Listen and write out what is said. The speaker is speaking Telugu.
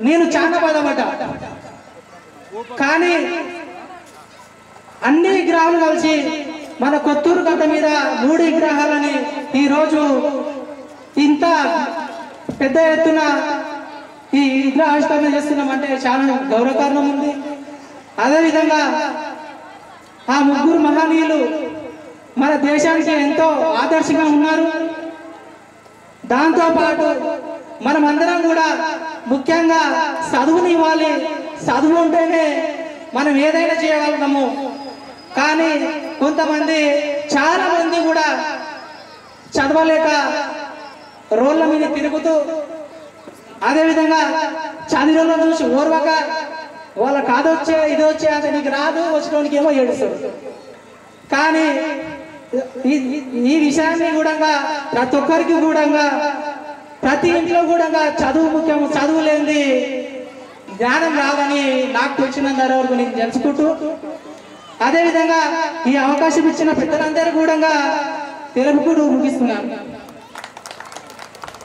నేను చాలా బాధపడ్డా. కానీ అన్ని విగ్రహాలు కలిసి మన కొత్తూరు గడ్డ మీద 3 విగ్రహాలని ఈరోజు ఇంత పెద్ద ఎత్తున ఈ విగ్రహావిష్కరణ చేస్తున్నామంటే చాలా గౌరవకారణం ఉంది. అదేవిధంగా ఆ 3 మహనీయులు మన దేశానికి ఎంతో ఆదర్శంగా ఉన్నారు. దాంతోపాటు మనమందరం కూడా ముఖ్యంగా చదువుని ఇవ్వాలి. చదువు ఉంటేనే మనం ఏదైనా చేయగలుగుతాము. కానీ కొంతమంది చాలా మంది కూడా చదవలేక రోడ్ల మీద తిరుగుతూ, అదేవిధంగా చదివిలో చూసి ఓర్వక వాళ్ళకి అదొచ్చే ఇది వచ్చే అది నీకు రాదు, వచ్చేటోనికి ఏమో ఏడుస్తారు. కానీ ఈ విషయాన్ని కూడా ప్రతి ఒక్కరికి కూడా ప్రతి ఇంట్లో కూడా చదువు ముఖ్యము, చదువు లేనిది జ్ఞానం రాదని నాకు తెలిసినంత వరకు నేను తెలుసుకుంటూ, అదేవిధంగా ఈ అవకాశం ఇచ్చిన పెద్దలందరూ కూడా తెలుపుకుంటూ ముగిస్తున్నాను.